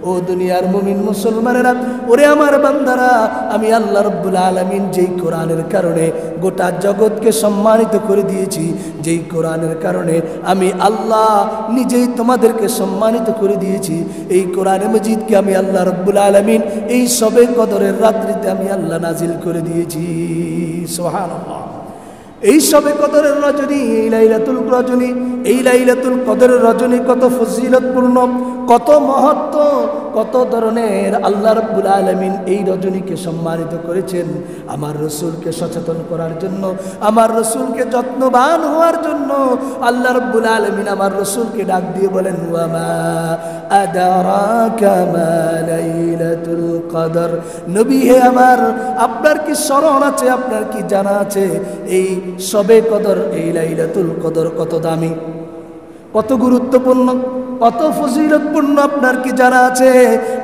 ও দুনিয়ার মুমিন মুসলমানেরা, ওরে আমার বান্দারা, আমি আল্লাহ রাব্বুল আলামিন যেই কোরআনের কারণে গোটা জগৎকে সম্মানিত করে দিয়েছি, যেই কোরআনের কারণে আমি আল্লাহ নিজেই তোমাদেরকে সম্মানিত করে দিয়েছি, এই কোরআনে মজিদকে আমি আল্লাহ রাব্বুল আলামিন এই শবে কদরের রাত্রিতে আমি আল্লাহ নাজিল করে দিয়েছি। সুবহানাল্লাহ। এই শবে কদরের রজনী, এই লাইলাতুল রজনী, এই লাইলাতুল কদরের রজনী কত ফজিলতপূর্ণ, কত মহত্ব, কত ধরনের আল্লাহ রাব্বুল আলামিন এই রজনীকে সম্মানিত করেছেন আমার রাসূলকে সচেতন করার জন্য, আমার রাসূলকে যত্নবান হওয়ার জন্য। আল্লাহ রাব্বুল আলামিন আমার রাসূলকে ডাক দিয়ে বলেন, ওয়া মা আদারাকা মা লাইলাতুল কদর, নবী হে আমার, আপনার কি স্মরণ আছে, আপনার কি জানা আছে এই শবে কদর, এই লাইলাতুল কদর কত দামি, কত গুরুত্বপূর্ণ, কত ফজিলতপূর্ণ, আপনার কি জানা আছে?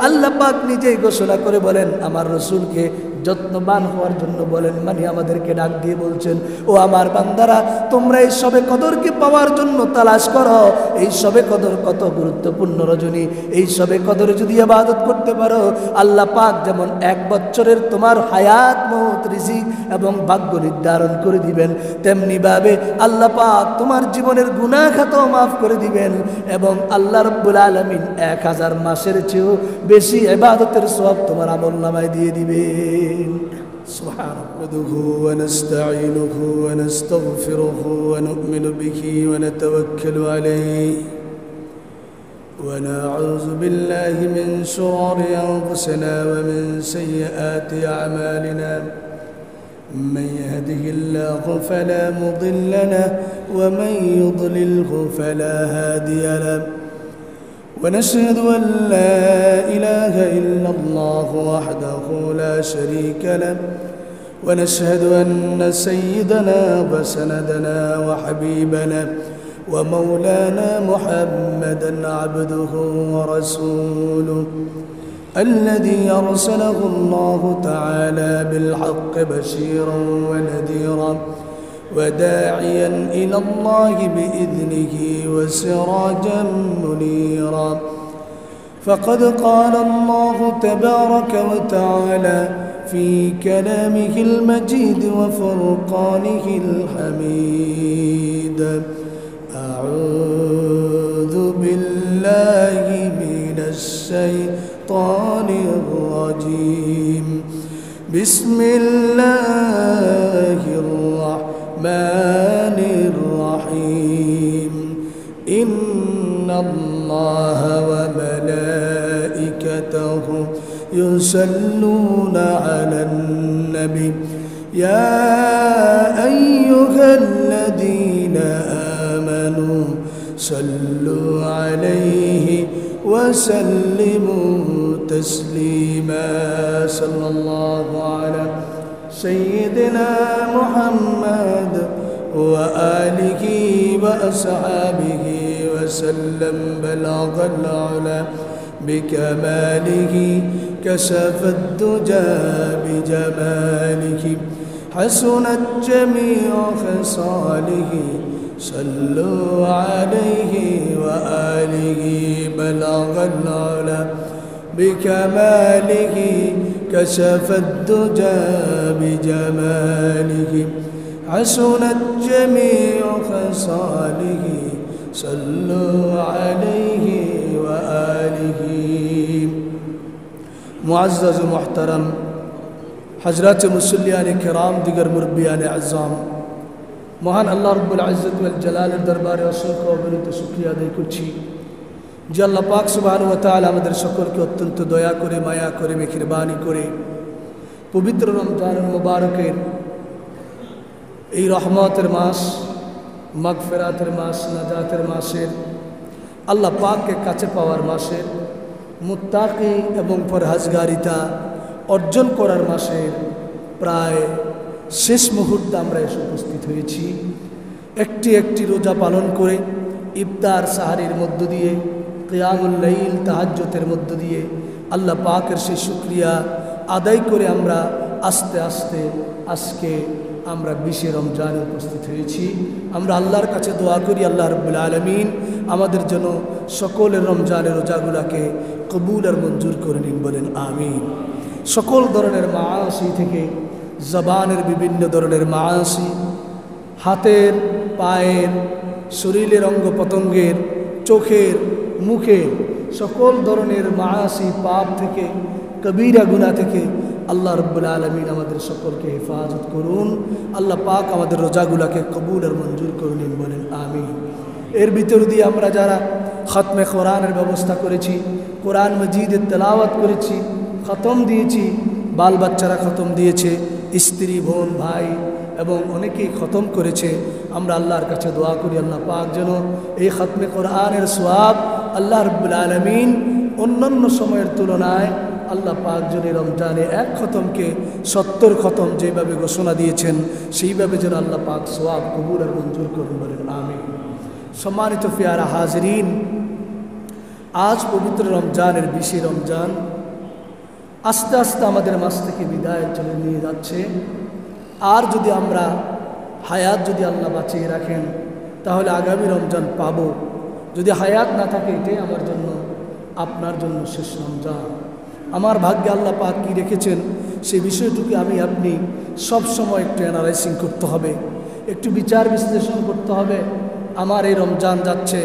আল্লাহ পাক নিজেই ঘোষণা করে বলেন আমার রাসূলকে যত্নবান হওয়ার জন্য বলেন, মানে আমাদেরকে ডাক দিয়ে বলছেন, ও আমার বান্দারা, তোমরা এই শবে কদরকে পাওয়ার জন্য তালাশ করো। এই শবে কদর কত গুরুত্বপূর্ণ রজনী, এই শবে কদরে যদি ইবাদত করতে পারো, আল্লাহ পাক যেমন 1 বছরের তোমার হায়াত, মওত, রিজিক এবং ভাগ্য নির্ধারণ করে দিবেন, তেমনি ভাবে আল্লাহ পাক তোমার জীবনের গুনাহ খাতাও মাফ করে দিবেন এবং আল্লাহ রাব্বুল আলামিন 1000 মাসের চেয়েও বেশি ইবাদতের সওয়াব তোমার আমলনামায় দিয়ে দিবেন। نحمده ونستعينه ونستغفره ونؤمن به ونتوكل عليه ونعوذ بالله من شرور أنفسنا ومن سيئات أعمالنا، من يهده الله فلا مضل له ومن يضلله فلا هادي له، ونشهد أن لا إله إلا الله وحده لا شريك له، ونشهد أن سيدنا وسندنا وحبيبنا ومولانا محمدا عبده ورسوله الذي أرسله الله تعالى بالحق بشيرا ونذيرا وداعيا إلى الله بإذنه وسراجا منيرا، فقد قال الله تبارك وتعالى في كلامه المجيد وفرقانه الحميد، أعوذ بالله من الشيطان الرجيم، بسم الله الرحمن الرحيم، إن الله وملائكته يصلون على النبي، يا أيها الذين آمنوا صلوا عليه وسلموا تسليما، صلى الله على سيدنا محمد وآله وأصحابه وسلم، بلغ العلا بكماله، كشف الدجى بجماله، حسنت جميع خصاله، صلوا عليه وآله، بلغ العلا بكماله، كشف الدجى بجماله، حسنت جميع خصاله، صلوا عليه وآله। मुअज़्ज़ज़ मुहतरम हज़रात मुसल्लियान किराम दिगर मुरब्बियान आज़ाम, মহান আল্লাহ রাব্বুল ইজ্জত ওয়াল জালালের দরবারে অসংখ্য অগণিত শুকরিয়া আদায় করছি যে আল্লাহ পাক সুবহানাহু ওয়া তাআলা আমাদের সকলকে অত্যন্ত দয়া করে, মায়া করে, মেহেরবানি করে পবিত্র রমজানুল মুবারকের এই রহমতের মাস, মাগফিরাতের মাস, নাজাতের মাসের, আল্লাহ পাককে কাছে পাওয়ার মাসের, মুত্তাকি এবং পরহেজগারিতা অর্জন করার মাসের প্রায় শেষ মুহূর্তে আমরা এসে উপস্থিত হয়েছি। একটি একটি রোজা পালন করে, ইফতার সাহারির মধ্য দিয়ে, কিয়ামুল লাইল তাহাজ্জুদের মধ্য দিয়ে আল্লাহ পাকের সেই শুকরিয়া আদায় করে আমরা আস্তে আস্তে আজকে আমরা 20 রমজানে উপস্থিত হয়েছি। আমরা আল্লাহর কাছে দোয়া করি আল্লাহ রাব্বুল আলামিন আমাদের জন্য সকলের রমজানের রোজাগুলোকে কবুল আর মঞ্জুর করে নিন, বলেন আমিন। সকল ধরনের মাআসি থেকে, জবানের বিভিন্ন ধরনের মাআসি, হাতের, পায়ের, শরীরের অঙ্গ প্রত্যঙ্গের, চোখের, মুখের সকল ধরনের মাআসি, পাপ থেকে, কবিরা গুনাহ থেকে আল্লাহ রাব্বুল আলামিন আমাদের সকলকে হেফাজত করুন। আল্লাহ পাক আমাদের রোজাগুলোকে কবুল আর মঞ্জুর করে নিন, বলেন আমিন। এর ভিতর দিয়ে আমরা যারা খতমে কোরআনের ব্যবস্থা করেছি, কোরআন মজিদের তেলাওয়াত করেছি, খতম দিয়েছি, বাল বাচ্চারা খতম দিয়েছে, স্ত্রী, বোন, ভাই এবং অনেকেই খতম করেছে, আমরা আল্লাহর কাছে দোয়া করি আল্লাহ পাক যেন এই খতমে কোরআনের সওয়াব আল্লাহ রাব্বুল আলামিন অন্যান্য সময়ের তুলনায় আল্লাহ পাক যেন রমজানে এক খতমকে 70 খতম যেভাবে ঘোষণা দিয়েছেন সেইভাবে যেন আল্লাহ পাক সওয়াব কবুল আর মঞ্জুর করুন, বলেন আমিন। সম্মানিত প্রিয়ারা হাজরিন, আজ পবিত্র রমজানের 20 রমজান আস্তে আস্তে আমাদের মাঝ থেকে বিদায় চলে নিয়ে যাচ্ছে। আর যদি আমরা হায়াত যদি আল্লাহ বাঁচিয়ে রাখেন তাহলে আগামী রমজান পাব। যদি হায়াত না থাকে এটাই আমার জন্য, আপনার জন্য শেষ রমজান। আমার ভাগ্যে আল্লাহ পাক কী রেখেছেন সেই বিষয়টুকু আমি আপনি সব সময় একটু অ্যানালাইসিং করতে হবে, একটু বিচার বিশ্লেষণ করতে হবে। আমার এই রমজান যাচ্ছে,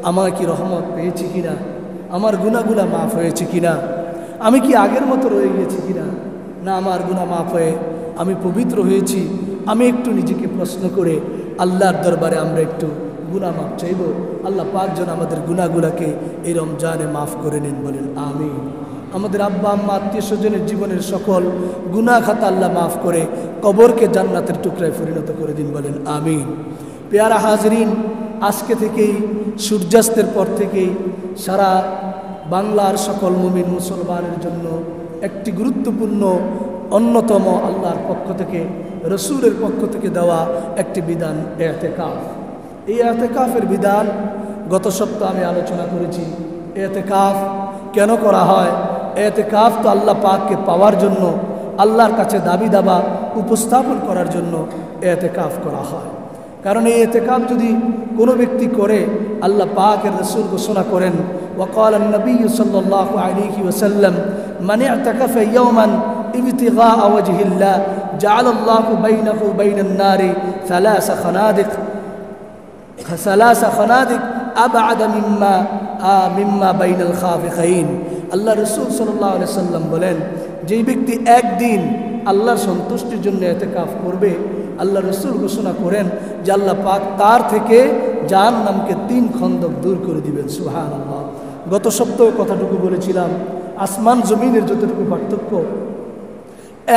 আমার কি রহমত পেয়েছি কিনা, আমার গুনাহগুলো মাফ হয়েছে কিনা, আমি কি আগের মতো রয়ে গেছি কিনা, না আমার গুনাহ মাফ হয়ে আমি পবিত্র হয়েছি। আমি একটু নিজেকে প্রশ্ন করে আল্লাহর দরবারে আমরা একটু গুনাহ মাফ চাইব। আল্লাহ পাক যেন আমাদের গুনাহগুলোকে এই রমজানে মাফ করে নিন, বলেন আমিন। আমাদের আব্বা আম্মা আত্মীয় স্বজনের জীবনের সকল গুনাহ খাতা আল্লাহ মাফ করে কবরকে জান্নাতের টুকরায় পরিণত করে দিন, বলেন আমিন। পেয়ারা হাজরিন, আজকে থেকেই সূর্যাস্তের পর থেকেই সারা বাংলার সকল মুমিন মুসলমানের জন্য একটি গুরুত্বপূর্ণ অন্যতম আল্লাহর পক্ষ থেকে, রসুলের পক্ষ থেকে দেওয়া একটি বিধান ইতিকাফ। এই ইতিকাফের বিধান গত সপ্তাহে আমি আলোচনা করেছি। ইতিকাফ কেন করা হয়? ইতিকাফ তো আল্লাহ পাককে পাওয়ার জন্য, আল্লাহর কাছে দাবি দাবা উপস্থাপন করার জন্য ইতিকাফ করা হয়। কারণ এই ইতিকাফ যদি কোনো ব্যক্তি করে, আল্লাহ পাকের রাসূল ঘোষণা করেন, ওয়াকাল নবী সাল্লাল্লাহু আলাইহি ওয়াসাল্লাম, মান ইতাকাফা ইয়াওমান ইবতিগাআ ওয়াজহিল্লাহ জাআলাল্লাহু বাইনাহু বাইনান নারি সালাসা খানাদিক আবআদা মিম্মা বাইনাল খাফিকাইন। আল্লাহ রাসূল সাল্লাল্লাহু আলাইহি ওয়াসাল্লাম বলেন, যেই ব্যক্তি একদিন আল্লাহর সন্তুষ্টির জন্য ইতিকাফ করবে, আল্লাহ রসুল ঘোষণা করেন যে আল্লাহ পাক তার থেকে জাহান্নামকে 3 খন্দক দূর করে দিবেন। সুবহানাল্লাহ। গত সপ্তাহে কথাটুকু বলেছিলাম, আসমান জমিনের যতটুকু পার্থক্য,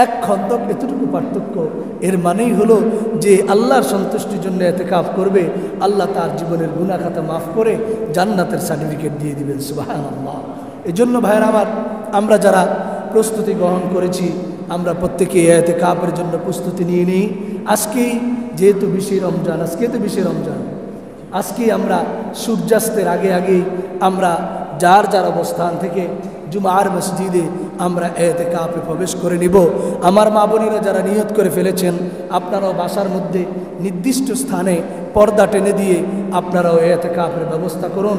1 খন্দক এতটুকু পার্থক্য। এর মানেই হলো যে আল্লাহর সন্তুষ্টির জন্য ইতিকাফ করবে, আল্লাহ তার জীবনের গুনাহ খাতা মাফ করে জান্নাতের সার্টিফিকেট দিয়ে দিবেন। সুবহানাল্লাহ। এজন্য ভাইয়েরা আমার, আমরা যারা প্রস্তুতি গ্রহণ করেছি, আমরা প্রত্যেকে ইতিকাফের জন্য প্রস্তুতি নিয়ে নিই। আজকেই যেহেতু 20 রমজান, আজকে তো 20 রমজান, আজকেই আমরা সূর্যাস্তের আগে আগেই আমরা যার যার অবস্থান থেকে জুমার মসজিদে আমরা ইতিকাফে প্রবেশ করে নিব। আমার মা বোনেরা যারা নিয়ত করে ফেলেছেন, আপনারাও বাসার মধ্যে নির্দিষ্ট স্থানে পর্দা টেনে দিয়ে আপনারাও ইতিকাফের ব্যবস্থা করুন,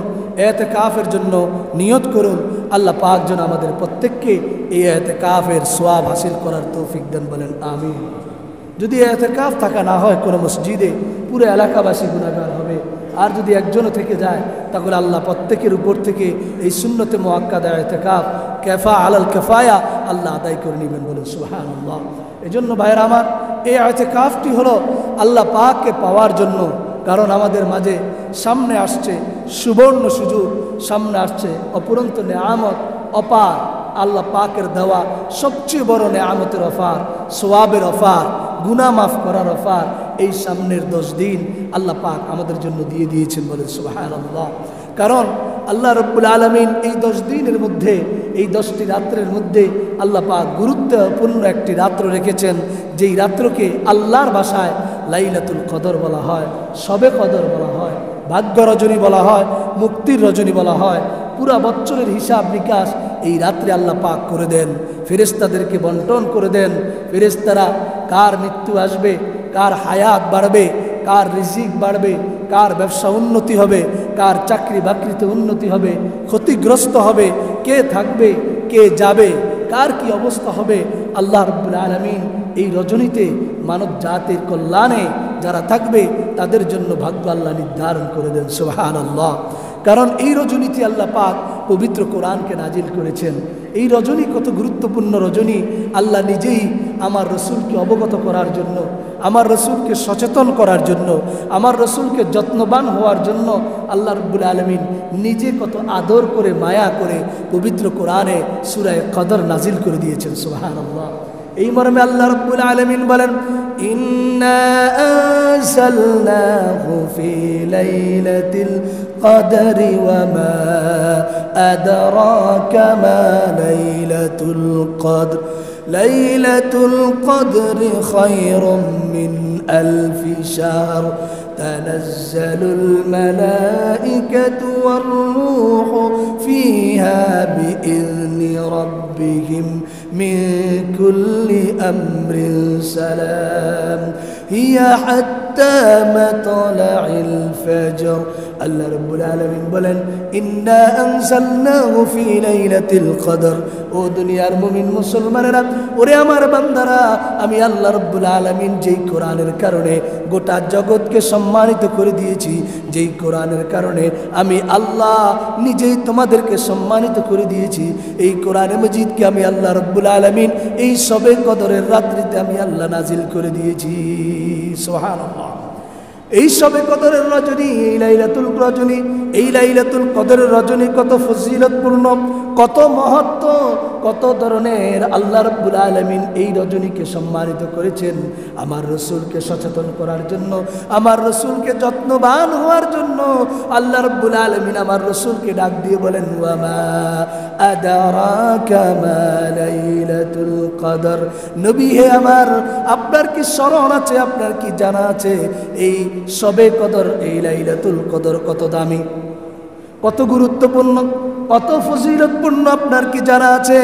ইতিকাফের জন্য নিয়ত করুন। আল্লাহ পাক যেন আমাদের প্রত্যেককে এই ইতিকাফের সওয়াব হাসিল করার তৌফিক দেন, বলেন আমিন। যদি ইতিকাফ থাকা না হয় কোনো মসজিদে, পুরো এলাকাবাসী গুনাহগার হবে। আর যদি একজনও থেকে যায়, তাহলে আল্লাহ প্রত্যেকের উপর থেকে এই সুন্নতে মুআক্কাদা ইতিকাফ কাফা আলাল কাফায়া আল্লাহ আদায় করে নেবেন, বলেন সুবহানাল্লাহ। এজন্য ভাইরা আমার, এই ইতিকাফটি হলো আল্লাহ পাককে পাওয়ার জন্য। কারণ আমাদের মাঝে সামনে আসছে সুবর্ণ সুযোগ, সামনে আসছে অপুরন্ত নেয়ামত, অপার আল্লাহ পাকের দেওয়া সবচেয়ে বড় নেয়ামতের অফার, সওয়াবের অফার, গুনাহ মাফ করার অফার। এই সামনের 10 দিন আল্লাহ পাক আমাদের জন্য দিয়ে দিয়েছেন, বলেন সুবহানাল্লাহ। কারণ আল্লাহ রাব্বুল আলামিন এই 10 দিনের মধ্যে, এই 10টি রাত্রের মধ্যে আল্লাহ পাক গুরুত্বপূর্ণ একটি রাত্র রেখেছেন, যেই রাত্রকে আল্লাহর ভাষায় লাইলাতুল কদর বলা হয়, শবে কদর বলা হয়, ভাগ্য রজনী বলা হয়, মুক্তির রজনী বলা হয়। পুরা বছরের হিসাব নিকাশ এই রাত্রে আল্লাহ পাক করে দেন, ফেরেশতাদেরকে বন্টন করে দেন। ফেরেশতারা কার মৃত্যু আসবে, কার হায়াত বাড়বে, কার রিজিক বাড়বে, কার ব্যবসা উন্নতি হবে, কার চাকরি বাকরিতে উন্নতি হবে, ক্ষতিগ্রস্ত হবে, কে থাকবে, কে যাবে, কার কি অবস্থা হবে, আল্লাহ রাব্বুল আলামিন এই রজনীতে মানব জাতির কল্যাণে যারা থাকবে তাদের জন্য ভাগ্য আল্লাহ নির্ধারণ করে দেন। সুবহানাল্লাহ। কারণ এই রজনীতে আল্লাহ পাক পবিত্র কোরআনকে নাজিল করেছেন। এই রজনী কত গুরুত্বপূর্ণ রজনী, আল্লাহ নিজেই আমার রসুলকে অবগত করার জন্য, আমার রসুলকে সচেতন করার জন্য, আমার রসুলকে যত্নবান হওয়ার জন্য আল্লাহ রাব্বুল আলামিন নিজে কত আদর করে মায়া করে পবিত্র কোরআনে সূরা কদর নাজিল করে দিয়েছেন। সুবহানাল্লাহ। এই মর্মে আল্লাহ রাব্বুল আলামিন বলেন, ইন্না আনজালনাহু ফি লাইলাতিল কদরি ওয়া মা আদরাকা মা লাইলাতুল কদর লাইলাতুল কদরি খায়রুম মিন আলফি শাহর তানাজ্জালুল মালাইকাতু ওয়ার রূহু ফিহা বিইذনি রাব্বিহিম মিন কুল্লি আমরিন সালাম হিয়া হাত্তা মাতলাইল ফজর। আল্লাহ রাব্বুল আলামিন বলেন, ইন্না আনজালনাহু ফি লাইলাতিল কদর। ও দুনিয়ার মুমিন মুসলমানেরা, ওরে আমার বান্দারা, আমি আল্লাহ রাব্বুল আলামিন যেই কোরআনের কারণে গোটা জগৎকে সম্মানিত করে দিয়েছি, যেই কোরআনের কারণে আমি আল্লাহ নিজেই তোমাদেরকে সম্মানিত করে দিয়েছি, এই কোরআনে মজিদকে আমি আল্লাহ রাব্বুল আলামিন এই শবে কদরের রাত্রিতে আমি আল্লাহ নাজিল করে দিয়েছি। সুবহানাল্লাহ। এই শবে কদরের রজনী, এই লাইলাতুল রজনী, এই লাইলাতুল কদরের রজনী কত ফজিলতপূর্ণ, কত মহত্ব, কত ধরনের আল্লাহ রাব্বুল আলামিন এই রজনীকে সম্মানিত করেছেন আমার রসুলকে সচেতন করার জন্য, আমার রসুলকে যত্নবান হওয়ার জন্য। আল্লাহ রাব্বুল আলামিন আমার রসুলকে ডাক দিয়ে বলেন, ওয়া মা আদরাকা মা লাইলাতুল কদর। নবী হে আমার, আপনার কি স্মরণ আছে, আপনার কি জানা আছে এই শবে কদর, এই লাইলাতুল কদর কত দামি, কত গুরুত্বপূর্ণ, কত ফজিলতপূর্ণ, আপনার কি জানা আছে?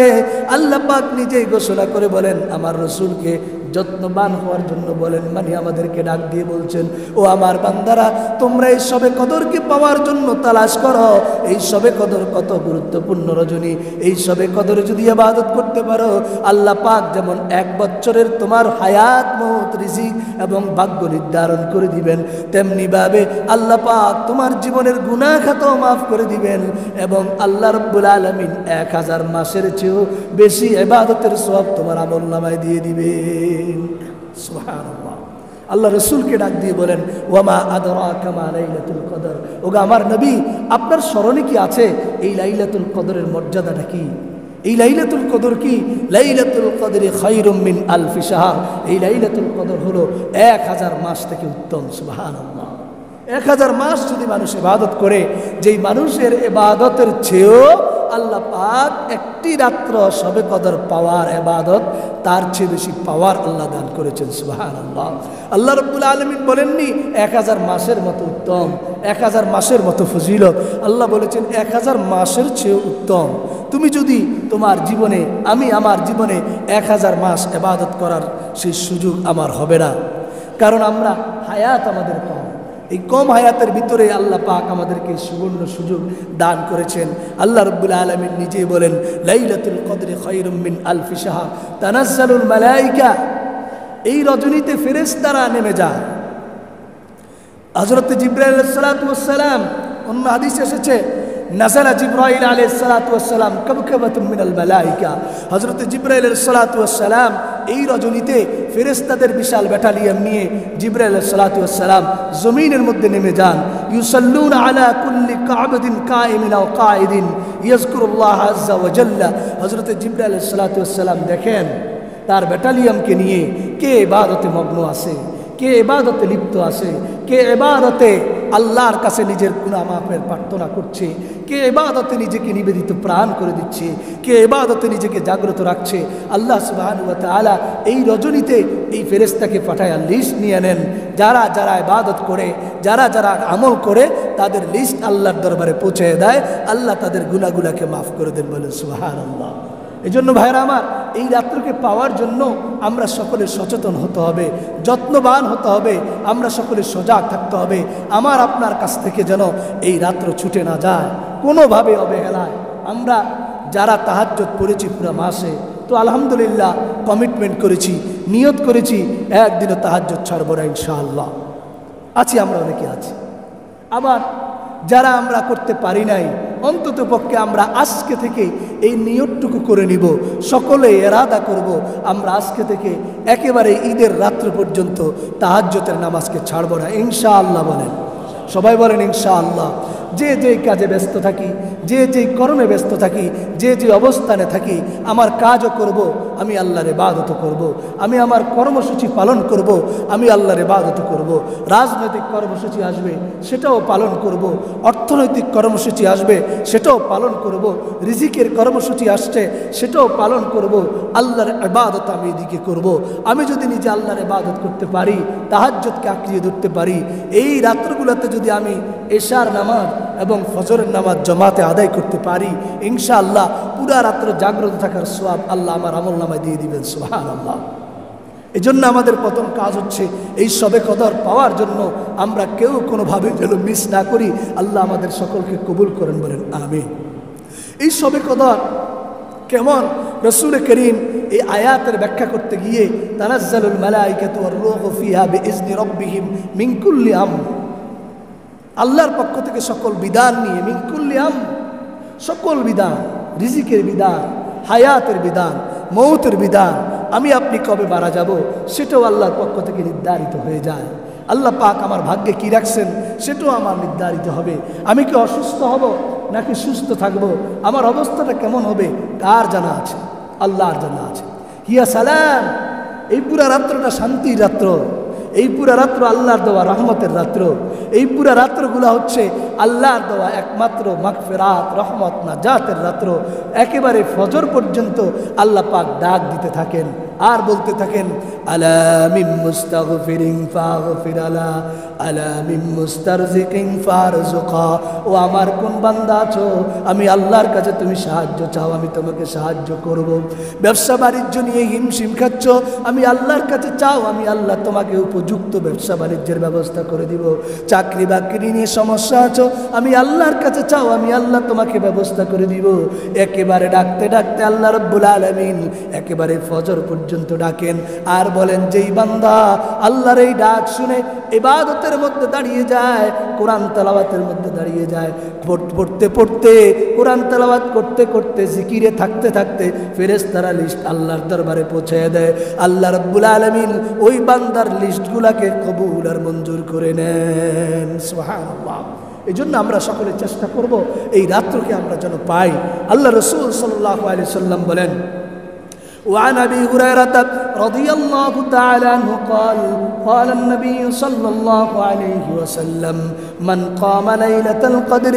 আল্লাহ পাক নিজেই ঘোষণা করে বলেন, আমার রসুলকে যত্নবান হওয়ার জন্য বলেন, মানে আমাদেরকে ডাক দিয়ে বলছেন, ও আমার বান্দারা, তোমরা এই শবে কদরকে পাওয়ার জন্য তালাশ করো। এই শবে কদর কত গুরুত্বপূর্ণ রজনী, এই শবে কদরে যদি ইবাদত করতে পারো, আল্লাহ পাক যেমন 1 বছরের তোমার হায়াত, মওত, রিজিক এবং ভাগ্য নির্ধারণ করে দিবেন, তেমনি ভাবে আল্লাহ পাক তোমার জীবনের গুনাহ খাতাও মাফ করে দিবেন এবং আল্লাহ রাব্বুল আলামিন 1000 মাসের চেয়েও বেশি ইবাদতের সওয়াব তোমার আমলনামায় দিয়ে দিবেন। সুবহানাল্লাহ। আল্লাহ রসুলকে ডাক দিয়ে বলেন, ওয়া মা আদরাকা মা লাইলাতুল কদর। ওগো আমার নবী, আপনার স্মরণে কি আছে এই লাইলাতুল কদরের মর্যাদাটা কি? এই লাইলাতুল কদর কি? লাইলাতুল কদরি খায়রুম মিন আলফি শাহর। এই লাইলাতুল কদর হলো 1000 মাস থেকে উত্তম। সুবহানাল্লাহ। 1000 মাস যদি মানুষ ইবাদত করে, যেই মানুষের ইবাদতের চেয়েও আল্লাহ পাক একটি রাত্র শবে কদর পাওয়ার ইবাদত, তার চেয়ে বেশি পাওয়ার আল্লাহ দান করেছেন। সুবহানাল্লাহ। আল্লাহ রাব্বুল আলামিন বলেননি 1000 মাসের মতো উত্তম, 1000 মাসের মতো ফজিলত। আল্লাহ বলেছেন 1000 মাসের চেয়ে উত্তম। তুমি যদি তোমার জীবনে, আমি আমার জীবনে 1000 মাস ইবাদত করার সেই সুযোগ আমার হবে না, কারণ আমরা হায়াত আমাদের কম। এই কম হায়াতের ভিতরে আল্লাহ পাক আমাদেরকে সুবর্ণ সুযোগ দান করেছেন। আল্লাহ রাব্বুল আলামিন নিজেই বলেন, লাইলাতুল কদরি খায়রুম মিন আলফি শাহর তানাজ্জালুল মালায়েকা। এই রজনীতে ফেরেশতারা নেমে যায়। হযরত জিবরাইল আলাইহিস সালাতু ওয়াস সালাম, অন্য হাদিসে এসেছে, নাযালা জিবরাইল আলাইহিস সালাতু ওয়াস সালাম কাবকাবাতুন মিনাল মালায়েকা। হযরত জিবরাইল আলাইহিস সালাতু ওয়াস সালাম এই রজনীতে ফেরেশতাদের বিশাল ব্যাটালিয়ন নিয়ে জিবরাইল আলাইহিস সালাতু ওয়াস সালাম জমিনের মধ্যে নেমে যান। ইউসাল্লুনা আলা কুল্লি কা'বাতিন কাইমিন আও কাঈদিন ইয়াযকুরুল্লাহ আযজা ওয়া জাল্লা। হযরত জিবরাইল আলাইহিস সালাতু ওয়াস সালাম দেখেন তার ব্যাটালিয়নকে নিয়ে কে ইবাদতে মগ্ন আছে, কে ইবাদতে লিপ্ত আছে, কে ইবাদতে আল্লাহর কাছে নিজের গুনাহ মাফের প্রার্থনা করছে, কে ইবাদতে নিজেকে নিবেদিত প্রাণ করে দিচ্ছে, কে ইবাদতে নিজেকে জাগ্রত রাখছে। আল্লাহ সুবহানাহু ওয়া তাআলা এই রজনীতে এই ফেরেশতাকে পাঠায় লিস্ট নিয়ে নেন, যারা যারা ইবাদত করে, যারা যারা আমল করে, তাদের লিস্ট আল্লাহর দরবারে পৌঁছে দেয়। আল্লাহ তাদের গুনাহগুলোকে মাফ করে দেন। বলেন সুবহানাল্লাহ। এই জন্য ভাইরা আমার, এই রাত্রকে পাওয়ার জন্য আমরা সকলে সচেতন হতে হবে, যত্নবান হতে হবে, আমরা সকলে সজাগ থাকতে হবে। আমার আপনার কাছ থেকে যেন এই রাত্র ছুটে না যায় কোনোভাবে অবহেলায়। আমরা যারা তাহাজ্জুদ পড়েছি পুরো মাসে, তো আলহামদুলিল্লাহ কমিটমেন্ট করেছি, নিয়ত করেছি একদিনও তাহাজ্জুদ ছাড়ব না ইনশাআল্লাহ। আছি, আমরা অনেকে আছি। আবার যারা আমরা করতে পারি নাই, অন্তত পক্ষে আমরা আজকে থেকে এই নিয়তটুকু করে নিব, সকলে এরাদা করব আমরা আজকে থেকে একেবারে ঈদের রাত্র পর্যন্ত তাহাজ্জুদের নামাজকে ছাড়ব না ইনশাআল্লাহ। বলেন সবাই, বলেন ইনশাআল্লাহ। যে যেই কাজে ব্যস্ত থাকি, যে যেই কর্মে ব্যস্ত থাকি, যে যে অবস্থানে থাকি, আমার কাজও করব, আমি আল্লাহর ইবাদত করব, আমি আমার কর্মসূচি পালন করব, আমি আল্লাহর ইবাদত করব। রাজনৈতিক কর্মসূচি আসবে সেটাও পালন করব, অর্থনৈতিক কর্মসূচি আসবে সেটাও পালন করব, রিজিকের কর্মসূচি আসছে সেটাও পালন করব। আল্লাহর ইবাদত আমি এদিকে করব। আমি যদি নিজে আল্লাহর ইবাদত করতে পারি, তাহাজ্জুদকে আঁকড়িয়ে ধরতে পারি, এই রাত্রগুলোতে যদি আমি এশার নামাজ এবং ফজরের নামাজ জামাতে আদায় করতে পারি, ইনশাআল্লাহ পুরা রাত্র জাগ্রত থাকার সওয়াব আল্লাহ আমার আমলনামায় দিয়ে দিবেন। সুবহানাল্লাহ। এই জন্য আমাদের প্রথম কাজ হচ্ছে এই শবে কদর পাওয়ার জন্য আমরা কেউ কোনোভাবে যেন মিস না করি। আল্লাহ আমাদের সকলকে কবুল করেন, বলেন আমিন। এই শবে কদর কেমন, রাসূল করিম এই আয়াতের ব্যাখ্যা করতে গিয়ে তানাজ্জালুল মালায়েকাতু ওয়ার রূহু ফিহা বিইজনি রাব্বিহিম মিন কুল্লি আমর, আল্লাহর পক্ষ থেকে সকল বিধান নিয়ে, মিন কুল্লি আমর সকল বিধান, রিজিকের বিধান, হায়াতের বিধান, মৌতের বিধান, আমি আপনি কবে মারা যাব সেটাও আল্লাহর পক্ষ থেকে নির্ধারিত হয়ে যায়। আল্লাহ পাক আমার ভাগ্যে কি রাখছেন সেটাও আমার নির্ধারিত হবে। আমি কি অসুস্থ হব নাকি সুস্থ থাকব, আমার অবস্থাটা কেমন হবে কার জানা আছে? আল্লাহর জানা আছে। হিয়া সালাম, এই পুরা রাত্রটা শান্তির রাত্র, এই পুরা রাত্র আল্লাহর দেওয়া রহমতের রাত্র, এই পুরা রাত্রগুলো হচ্ছে আল্লাহর দেওয়া একমাত্র মাগফিরাত, রহমত, নাজাতের রাত্র। একেবারে ফজর পর্যন্ত আল্লাহ পাক ডাক দিতে থাকেন আর বলতে থাকেন, আলা মিন মুস্তাগফিরিন ফাগফির আলা, আলা মিন মুস্তারজিকিন ফারজুকা। ও আমার কোন বান্দা আছো, আমি আল্লাহর কাছে তুমি সাহায্য চাও, আমি তোমাকে সাহায্য করব। ব্যবসা বাণিজ্য নিয়ে হিমশিম খাচ্ছ, আমি আল্লাহর কাছে চাও, আমি আল্লাহ তোমাকে উপযুক্ত ব্যবসা বাণিজ্যের ব্যবস্থা করে দিব। চাকরি বাকরি নিয়ে সমস্যা আছো, আমি আল্লাহর কাছে চাও, আমি আল্লাহ তোমাকে ব্যবস্থা করে দিব। একেবারে ডাকতে ডাকতে আল্লাহ রাব্বুল আলামিন একেবারে ফজর পর্যন্ত ডাকেন আর বলেন, যেই বান্দা আল্লাহর এই ডাক শুনে ইবাদতের মধ্যে দাঁড়িয়ে যায়, কোরআন তেলাওয়াতের মধ্যে দাঁড়িয়ে যায়, পড়তে পড়তে কোরআন তেলাওয়াত করতে করতে জিকিরে থাকতে থাকতে ফেরেশতারা লিস্ট আল্লাহর দরবারে পৌঁছে দেয়। আল্লাহ রাব্বুল আলামিন ওই বান্দার লিস্টগুলোকে কবুল আর মঞ্জুর করে নেন। সুবহানাল্লাহ। এই জন্য আমরা সকলে চেষ্টা করব এই রাত্রকে আমরা যেন পাই। আল্লাহ রাসূল সাল্লাল্লাহু আলাইহি সাল্লাম বলেন, وعن أبي هريرة رضي الله تعالى عنه قال قال النبي صلى الله عليه وسلم من قام ليلة القدر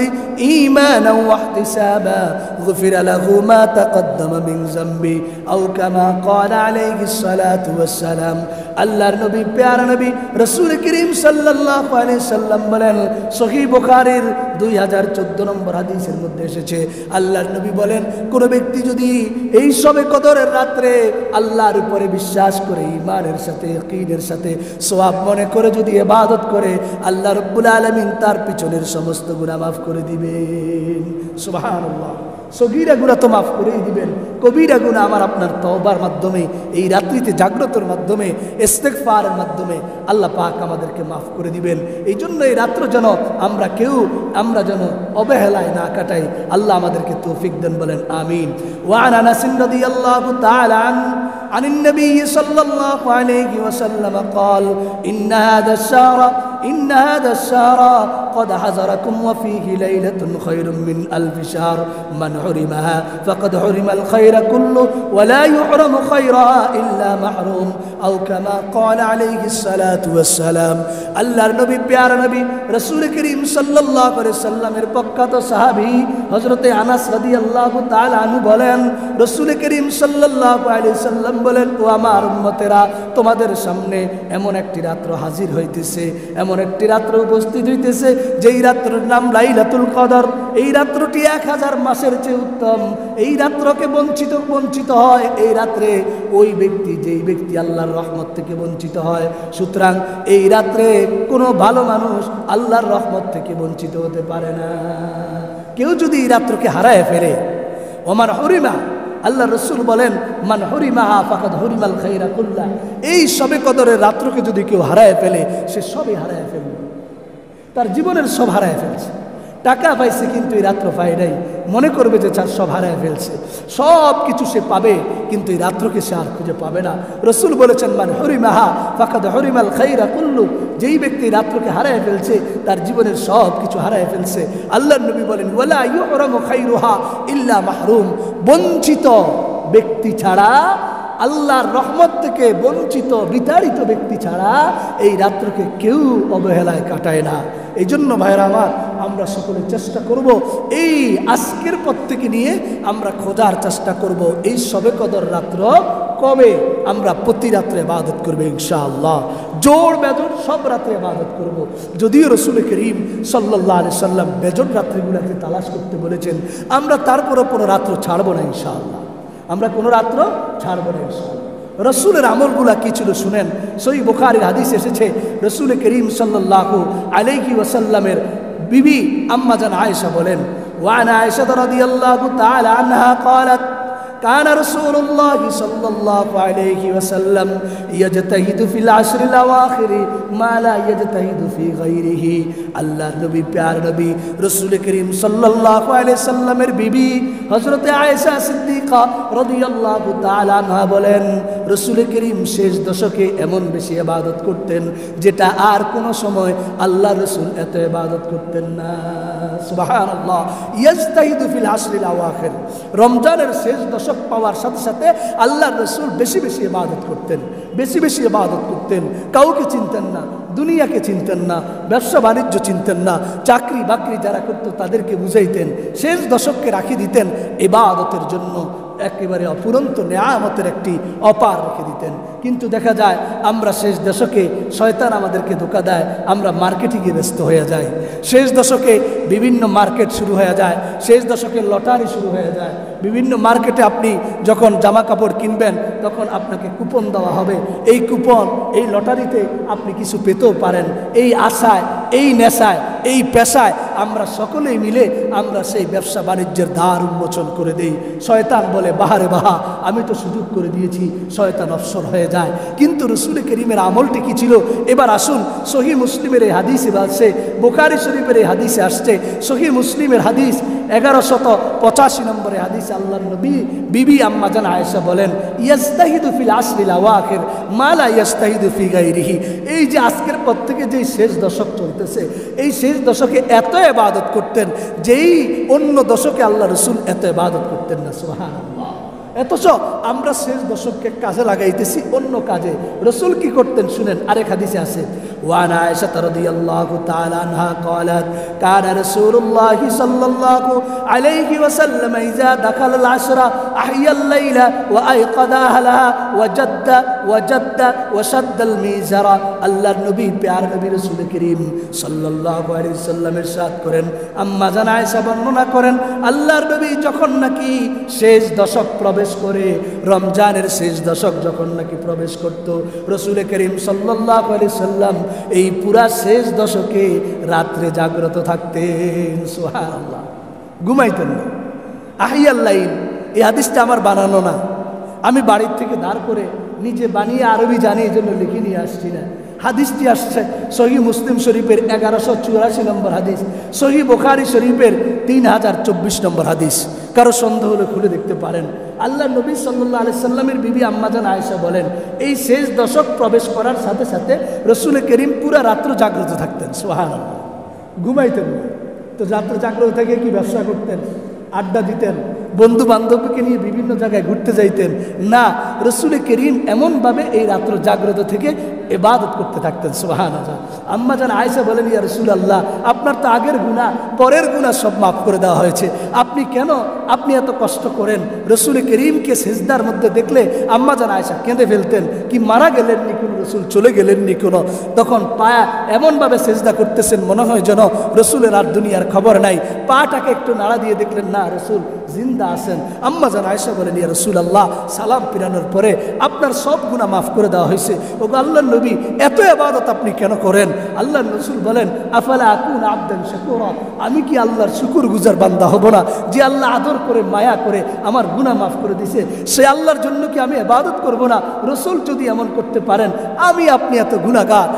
إيمانا واحتسابا غفر له ما تقدم من ذنبه أو كما قال عليه الصلاة والسلام। আল্লাহর নবী, প্যারা নবী রাসূল করিম সাল্লাল্লাহু আলাইহি সাল্লাম বলেন, সহিহ বুখারীর 2014 নম্বর হাদিসের মধ্যে এসেছে, আল্লাহর নবী বলেন, কোন ব্যক্তি যদি এই শবে কদরের রাত্রে আল্লাহর উপরে বিশ্বাস করে, ঈমানের সাথে, ইয়াকিনের সাথে, সওয়াব মনে করে যদি ইবাদত করে, আল্লাহ রাব্বুল আলামিন তার পিছনের সমস্ত গুনাহ মাফ করে দিবেন। সুবহানাল্লাহ। সগীরা গুনাহ তো মাফ করেই দিবেন, কবিরা গুনাহ আমার আপনার তওবার মাধ্যমে, এই রাত্রিতে জাগ্রতর মাধ্যমে, ইস্তেগফারের মাধ্যমে আল্লাহ পাক আমাদেরকে মাফ করে দিবেন। এই জন্য এই রাত্র যেন আমরা যেন অবহেলায় না কাটাই। আল্লাহ আমাদেরকে তৌফিক দেন, বলেন আমিন। ওয়ান আনাস রাদিয়াল্লাহু তাআলা عن النبي صلى الله عليه وسلم قال إن هذا الشهر قد حضركم وفيه ليلة خير من ألف شهر من حرمها فقد حرم الخير كله ولا يحرم خيرها إلا محروم أو كما قال عليه الصلاة والسلام। আল্লাহর নবী, প্যারা নবী রাসূল করিম সাল্লাল্লাহু আলাইহি সাল্লামের প্রখ্যাত সাহাবী হযরতে আনাস রাদিয়াল্লাহু তাআলা আনহু বলেন, রসুল করিম সাল্লাল্লাহু আলাইহি সাল্লাম বলেন, ও আমার উম্মতেরা, তোমাদের সামনে এমন একটি রাত্র হাজির হইতেছে, এমন একটি রাত্র উপস্থিত হইতেছে যেই রাত্রের নাম লাইলাতুল কদর। এই রাত্রটি 1000 মাসের চেয়ে উত্তম। এই রাত্রকে বঞ্চিত হয় এই রাত্রে ওই ব্যক্তি, যেই ব্যক্তি আল্লাহর রহমত থেকে বঞ্চিত হয়। সুতরাং এই রাত্রে কোনো ভালো মানুষ আল্লাহর রহমত থেকে বঞ্চিত হতে পারে না। কেউ যদি এই রাত্রকে হারায় ফেলে, ওমান হরিমা, আল্লাহ রসুল বলেন, মান হরিমাহা ফাকাদ হরিমাল খাইরা কুল্লাহ। এই সবে কদরের রাত্রকে যদি কেউ হারায় ফেলে, সে সবই হারায় ফেলবে, তার জীবনের সব হারায় ফেলছে। টাকা পাইছে কিন্তু এই রাত্র পায় নাই, মনে করবে যে তার সব হারায় ফেলছে। সব কিছু সে পাবে কিন্তু এই রাত্রকে সে আর খুঁজে পাবে না। রসুল বলেছেন, মান হরিমাহা ফাকাদ হরিমাল খাইরা কুল্লু। যেই ব্যক্তি রাত্রকে হারায় ফেলছে তার জীবনের সব কিছু হারায় ফেলছে। আল্লাহর নবী বলেন, ওয়ালা ইউহরামু খাইরুহা ইল্লা মাহরুম। বঞ্চিত ব্যক্তি ছাড়া, আল্লাহর রহমত থেকে বঞ্চিত বিতাড়িত ব্যক্তি ছাড়া এই রাত্রকে কেউ অবহেলায় কাটায় না। এই জন্য ভাইরা আমার, আমরা সকলে চেষ্টা করব এই আজকের পর থেকে নিয়ে আমরা খোঁজার চেষ্টা করব এই সবে কদর রাত্র কবে আমরা প্রতি রাত্রে ইবাদত করবো ইনশাআল্লাহ। জোর বেজোর সব রাত্রে ইবাদত করব। যদিও রসুল করিম সাল্লাল্লাহু আলাইহি সাল্লাম বেজোর রাত্রিগুলোকে তালাশ করতে বলেছেন, আমরা তারপরও কোনো রাত্র ছাড়বো না ইনশাআল্লাহ। আমরা কোনো রাত্র ছাড়বো না ইনশাআল্লাহ। রসুলের আমলগুলা কি ছিল শুনেন। সহিহ বুখারীর হাদিস এসেছে, রসুল করিম সাল্লাল্লাহু আলাইহি ওয়াসাল্লামের বিবি আম্মা জান আয়েশা বলেন, ওয়ান আয়েশা রাদিয়াল্লাহু তাআলা আনহা قالت كان رسول الله صلى الله عليه وسلم يجتهد في العشر الأواخر ما لا يجتهد في غيره। আল্লাহর নবী, প্যার নবী রসুল করিম সাল্লাল্লাহু আলাইহি সাল্লামের বিবি হযরত আয়েশা সিদ্দিকা রাদিয়াল্লাহু তাআলা আনহা বলেন, রসুল করিম শেষ দশকে এমন বেশি ইবাদত করতেন যেটা আর কোনো সময় আল্লাহ রসুল এত ইবাদত করতেন না। সুবহানাল্লাহ। ইয়াজতাহিদু ফিল আশরিল আওয়াখির। রমজানের শেষ দশক পাওয়ার সাথে সাথে আল্লাহর রসুল বেশি বেশি ইবাদত করতেন, বেশি বেশি ইবাদত করতেন। কাউকে চিনতেন না, দুনিয়াকে চিনতেন না, ব্যবসা বাণিজ্য চিনতেন না, চাকরি বাকরি যারা করতো তাদেরকে বুঝাইতেন। শেষ দশককে রাখি দিতেন ইবাদতের জন্য, একেবারে অপুরন্ত নেয়ামতের একটি অপার রেখে দিতেন। কিন্তু দেখা যায় আমরা শেষ দশকে শয়তান আমাদেরকে ধোঁকা দেয়, আমরা মার্কেটিংয়ে ব্যস্ত হয়ে যাই। শেষ দশকে বিভিন্ন মার্কেট শুরু হয়ে যায়, শেষ দশকে লটারি শুরু হয়ে যায়। বিভিন্ন মার্কেটে আপনি যখন জামা কাপড় কিনবেন তখন আপনাকে কুপন দেওয়া হবে। এই কুপন, এই লটারিতে আপনি কিছু পেতেও পারেন। এই আশায়, এই নেশায়, এই পেশায় আমরা সকলেই মিলে আমরা সেই ব্যবসা বাণিজ্যের দ্বার উন্মোচন করে দেই। শয়তান বলে, বাহারে বাহা, আমি তো সুযোগ করে দিয়েছি। শয়তান অবসর হয়ে যায়। কিন্তু রসুল করিমের আমলটি কি ছিল? এবার আসুন, সহিহ মুসলিমের এই হাদিসে আসছে, বুখারী শরীফের এই হাদিসে আসছে, সহিহ মুসলিমের হাদিস 1185 নম্বরে হাদিস। আল্লাহর নবী বিবি আম্মা জান আয়েশা বলেন, ইয়াজতাহিদু ফিল আশরিল আওয়াখির মা লা ইয়াজতাহিদু ফি গায়রিহি। এই যে আজকের পর থেকে যে শেষ দশক চলতেছে, এই শেষ দশকে এত ইবাদত করতেন যেই অন্য দশকে আল্লাহ রাসূল এত ইবাদত করতেন না। সুবহানাল্লাহ। অথচ আমরা শেষ দশককে কাজে লাগাইতেছি অন্য কাজে। রসুল কি করতেন শুনেন, আরেক হাদিসে আছে, ওয়ান আয়েশা রাদিয়াল্লাহু তাআলা আনহা قالت كان رسول الله صلى الله عليه وسلم اذا دخل العشر احيا الليل وايقظ اهلها وجد وشد الميزر। আল্লাহর নবী, প্যার নবী রসুল করিম সাল্লাল্লাহু আলাইহি ওয়াসাল্লাম ইরশাদ করেন, আম্মা জান আয়েশা বর্ণনা করেন, আল্লাহর নবী যখন নাকি শেষ দশক প্রবেশ করে, রমজানের শেষ দশক যখন নাকি প্রবেশ করত, রসুল করিম সাল্লাল্লাহু আলাইহি ওয়াসাল্লাম এই পুরা শেষ দশকে রাত্রে জাগ্রত থাকতেন। সুবহানাল্লাহ। ঘুমাইতেন না। আহিয়াল লাইল, এই হাদিসটা আমার বানানো না, আমি বাড়ির থেকে দাঁড় করে নিজে বানিয়ে আরবি জানি, এই জন্য লিখে নিয়ে আসছি না। হাদিসটি আসছে সহিহ মুসলিম শরীফের 1184 নম্বর হাদিস, সহিহ বুখারী শরীফের 3024 নম্বর হাদিস। কারো সন্দেহ হলে খুলে দেখতে পারেন। আল্লাহ নবী সাল্লাল্লাহু আলাইহি সাল্লামের বিবি আম্মা জান আয়েশা বলেন, এই শেষ দশক প্রবেশ করার সাথে সাথে রসুল করিম পুরা রাত্র জাগ্রত থাকতেন। সুবহানাল্লাহ। ঘুমাইতেন না। তো রাত্র জাগ্রত থেকে কি ব্যবসা করতেন? আড্ডা দিতেন, বন্ধু বান্ধবকে নিয়ে বিভিন্ন জায়গায় ঘুরতে যাইতেন না, রসুল করিম এমনভাবে এই রাত্র জাগ্রত থেকে ইবাদত করতে থাকতেন। সুবহানাল্লাহ। আম্মা জান আয়েশা বলেন, ইয়া রাসূলুল্লাহ, আপনার তো আগের গুনাহ পরের গুনাহ সব মাফ করে দেওয়া হয়েছে, আপনি এত কষ্ট করেন? রসুল করিমকে সিজদার মধ্যে দেখলে আম্মা জান আয়েশা কেঁদে ফেলতেন। কি মারা গেলেননি কোনো, রসুল চলে গেলেননি কোনো? তখন পায়া এমনভাবে সিজদা করতেছেন মনে হয় যেন রসুলের আর দুনিয়ার খবর নাই। পাটাকে একটু নাড়া দিয়ে দেখলেন না, রসুল জিন্দা আছেন। আম্মা জান আয়েশা বলেন, ইয়া রাসূলুল্লাহ, সালাম ফিরানোর পরে আপনার সব গুনাহ মাফ করে দেওয়া হয়েছে। ওগো আল্লাহর নবী, এত ইবাদত আপনি কেন করেন? আল্লাহর রাসূল বলেন, আফালা আকুন আবদান শাকুরা, আমি কি আল্লাহর শুকরগুজার বান্দা হব না? যে আল্লাহ আদর করে মায়া করে আমার গুনাহ মাফ করে দিয়েছে, সে আল্লাহর জন্য কি আমি ইবাদত করব না? রসুল যদি এমন করতে পারেন, আপনি এত গুনাহগার,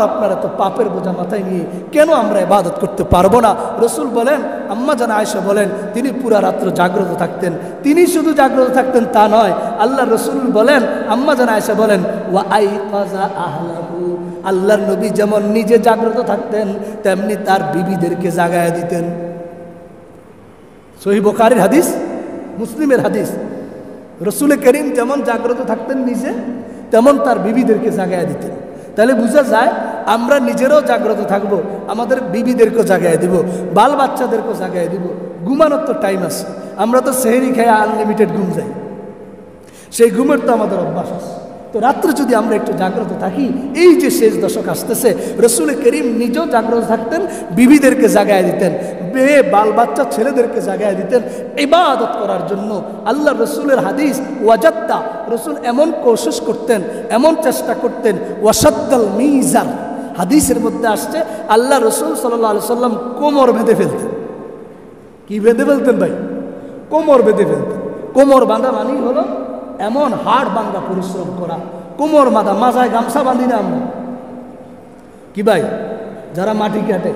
আপনার এত পাপের বোঝা মাথায় নিয়ে কেন আমরা ইবাদত করতে পারবো না? রসুল বলেন, আম্মা জান আয়েশা বলেন, তিনি পুরা রাত্র জাগ্রত থাকতেন। তিনি শুধু জাগ্রত থাকতেন তা নয়, আল্লাহ রসুল বলেন, আম্মা জান আয়েশা বলেন, ওয়া আইকাযা আহলাহু, আল্লাহর নবী যেমন নিজে জাগ্রত থাকতেন তেমনি তার বিবিদেরকে জাগায়া দিতেন। সহিহ বুখারীর হাদিস, মুসলিমের হাদিস। রসুল করিম যেমন জাগ্রত থাকতেন নিজে, তেমন তার বিবিদেরকে জাগায়া দিতেন। তাহলে বোঝা যায় আমরা নিজেরাও জাগ্রত থাকবো, আমাদের বিবিদেরকেও জাগায় দিব, বাল বাচ্চাদেরকেও জাগায় দিব। ঘুমানোর তো টাইম আছে, আমরা তো সেহরি খেয়ে আনলিমিটেড ঘুম যাই, সেই ঘুমের তো আমাদের অভ্যাস আছে। তো রাত্রে যদি আমরা একটু জাগ্রত থাকি, এই যে শেষ দশক আসতেছে, রসুল করিম নিজেও জাগ্রত থাকতেন, বিবিদেরকে জাগায় দিতেন, মেয়ে বাল বাচ্চা ছেলেদেরকে জাগায় দিতেন ইবাদত করার জন্য। আল্লাহ রসুলের হাদিস, ওয়াজাত্তা, রসুল এমন কোশিশ করতেন, এমন চেষ্টা করতেন, ওয়াসাদ্দাল মিজান, হাদিসের মধ্যে আসছে আল্লাহ রসুল সাল্লাল্লাহু আলাইহি সাল্লাম কোমর বেঁধে ফেলতেন। কি বেঁধে ফেলতেন ভাই? কোমর বেঁধে ফেলতেন। কোমর বাঁধা মানেই হলো এমন হাড় ভাঙা পরিশ্রম করা। কোমর বাঁধা, মাজায় গামছা বাঁধি না আমরা কি ভাই? যারা মাটি কাটে,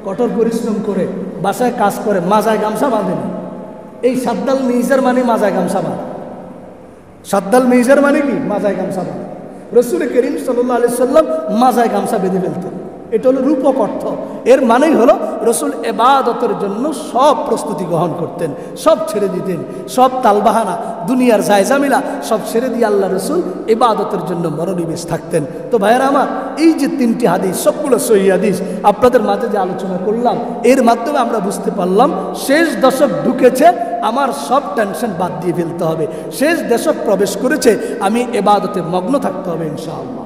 কঠোর পরিশ্রম করে বাসায় কাজ করে, মাজায় গামছা বাঁধে না। এই সাদ্দাল মিজার মানে মাজায় গামছা বাঁধা। সাদ্দাল মিজার মানে কি? মাজায় গামছা বাঁধা। রসুল করিম সাল্লাল্লাহু আলাইহি সাল্লাম মাজায় গামছা বেঁধে ফেলতেন। এটা হলো রূপক অর্থ। এর মানেই হলো রসুল ইবাদতের জন্য সব প্রস্তুতি গ্রহণ করতেন, সব ছেড়ে দিতেন, সব তালবাহানা দুনিয়ার জায়জামিলা সব ছেড়ে দিয়ে আল্লাহ রসুল ইবাদতের জন্য মনোনিবেশ থাকতেন। তো ভাইয়েরা আমার, এই যে তিনটি হাদিস, সবগুলো সহিহ হাদিস আপনাদের মাঝে যে আলোচনা করলাম, এর মাধ্যমে আমরা বুঝতে পারলাম শেষ দশক ঢুকেছে, আমার সব টেনশন বাদ দিয়ে ফেলতে হবে। শেষ দশক প্রবেশ করেছে, আমি ইবাদতে মগ্ন থাকতে হবে ইনশাআল্লাহ।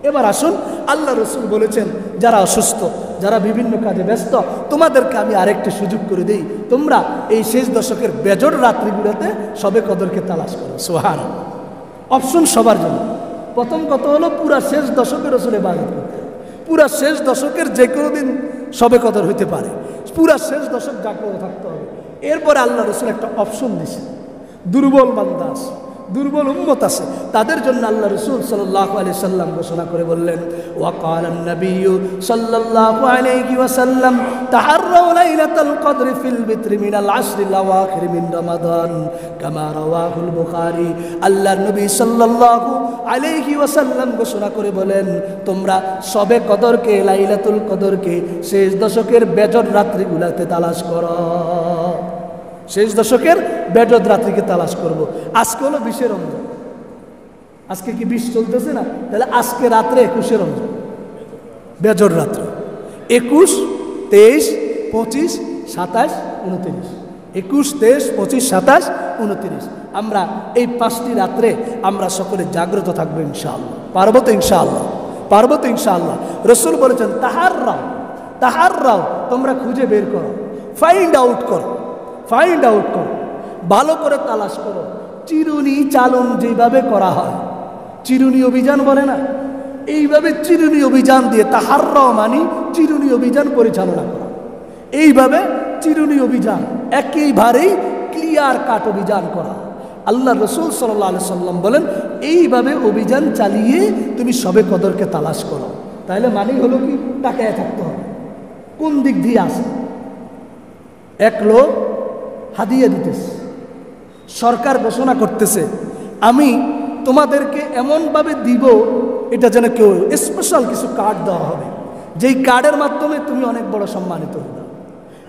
এবার আসুন, আল্লাহ রসুল বলেছেন, যারা অসুস্থ, যারা বিভিন্ন কাজে ব্যস্ত, তোমাদেরকে আমি আরেকটি সুযোগ করে দিই, তোমরা এই শেষ দশকের বেজর রাত্রিগুলোতে সবে কদরকে তালাশ করো। সুবহানাল্লাহ। অপশন সবার জন্য। প্রথম কথা হলো, পুরা শেষ দশকের রসুল ইবাদত করতে, পুরা শেষ দশকের যে কোনো দিন সবে কদর হইতে পারে, পুরা শেষ দশক জাগ্রত থাকতে হবে। এরপরে আল্লাহ রসুল একটা অপশন দিছে, দুর্বল বান্দা আছে, দুর্বল উম্মত আছে, তাদের জন্য আল্লাহ রসুল সাল্লাল্লাহু আলাইহি সাল্লাম ঘোষণা করে বললেন, ওয়াকাল নবিয়্যু সাল্লাল্লাহু আলাইহি ওয়াসাল্লাম, তাহাররাউ লাইলাতাল কদরি ফিল বিত্রি মিনাল আশরিল আওয়াখির মিন রমাদান কামা রাওয়াহুল বুখারী। আল্লাহর নবী সাল্লাল্লাহু আলাইহি ওয়াসাল্লাম ঘোষণা করে বলেন, তোমরা সবে কদরকে, লাইলাতুল কদরকে শেষ দশকের বেজর রাত্রিগুলোতে তালাশ করো। শেষ দশকের বেজর রাত্রিকে তালাশ করব। আজকে হলো 20 রমজান, আজকে কি 20 চলতেছে না? তাহলে আজকে রাত্রে 21 রমজান, বেজর রাত্র। 21, 23, 25, 27, 29। 21, 23, 25, 27, 29। আমরা এই 5টি রাত্রে আমরা সকলে জাগ্রত থাকবো ইনশাআল্লাহ। পারবো তো ইনশাআল্লাহ? পারবো তো ইনশাআল্লাহ? রসুল বলেছেন, তাহাররাও, তোমরা খুঁজে বের করো, ফাইন্ড আউট করো, ভালো করে তালাশ করো। চিরুনি চালন যেভাবে করা হয়, চিরুনি অভিযান বলে না, এইভাবে চিরুনি অভিযান দিয়ে, তাহাররাও মানি চিরুনি অভিযান পরিচালনা করা। এইভাবে চিরুনি অভিযান একেবারেই ক্লিয়ার কাট অভিযান করা। আল্লাহ রসুল সাল্লাল্লাহু আলাইহি সাল্লাম বলেন, এইভাবে অভিযান চালিয়ে তুমি সবে কদরকে তালাশ করো। তাহলে মানি হলো কি? তাকায় থাকতে হবে কোন দিক দিয়ে আসে। এক লোক হাদিয়া দিতেছে, সরকার ঘোষণা করতেছে, আমি তোমাদেরকে এমনভাবে দিব, এটা যেন কেউ স্পেশাল কিছু কার্ড দেওয়া হবে, যেই কার্ডের মাধ্যমে তুমি অনেক বড় সম্মানিত হবে,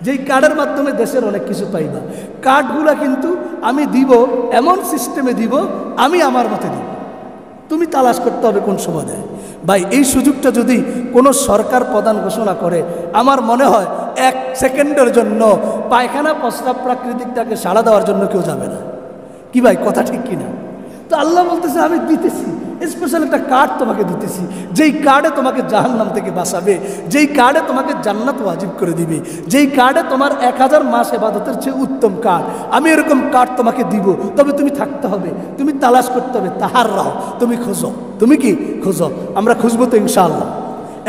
যেই কার্ডের মাধ্যমে দেশের অনেক কিছু পাইবা। কার্ডগুলা কিন্তু আমি দিব, এমন সিস্টেমে দিব, আমি আমার মতে দিব। তুমি তালাশ করতে হবে কোন সময় দেয়। ভাই এই সুযোগটা যদি কোনো সরকার প্রধান ঘোষণা করে, আমার মনে হয় 1 সেকেন্ডের জন্য পায়খানা প্রস্রাব প্রাকৃতিকটাকে সাড়া দেওয়ার জন্য কেউ যাবে না। কি ভাই, কথা ঠিক কিনা? তো আল্লাহ বলতেছে আমি দিতেছি, স্পেশাল একটা কার্ড তোমাকে দিতেছি, যেই কার্ডে তোমাকে জাহান্নাম থেকে বাঁচাবে, যেই কার্ডে তোমাকে জান্নাত ওয়াজিব করে দিবে, যেই কার্ডে তোমার 1000 মাস ইবাদতের চেয়ে উত্তম কার্ড, আমি এরকম কার্ড তোমাকে দিব। তবে তুমি থাকতে হবে, তুমি তালাশ করতে হবে, তাহার রাও, তুমি খোঁজো। তুমি কি খোঁজো? আমরা খুঁজবো তো ইনশাআল্লাহ,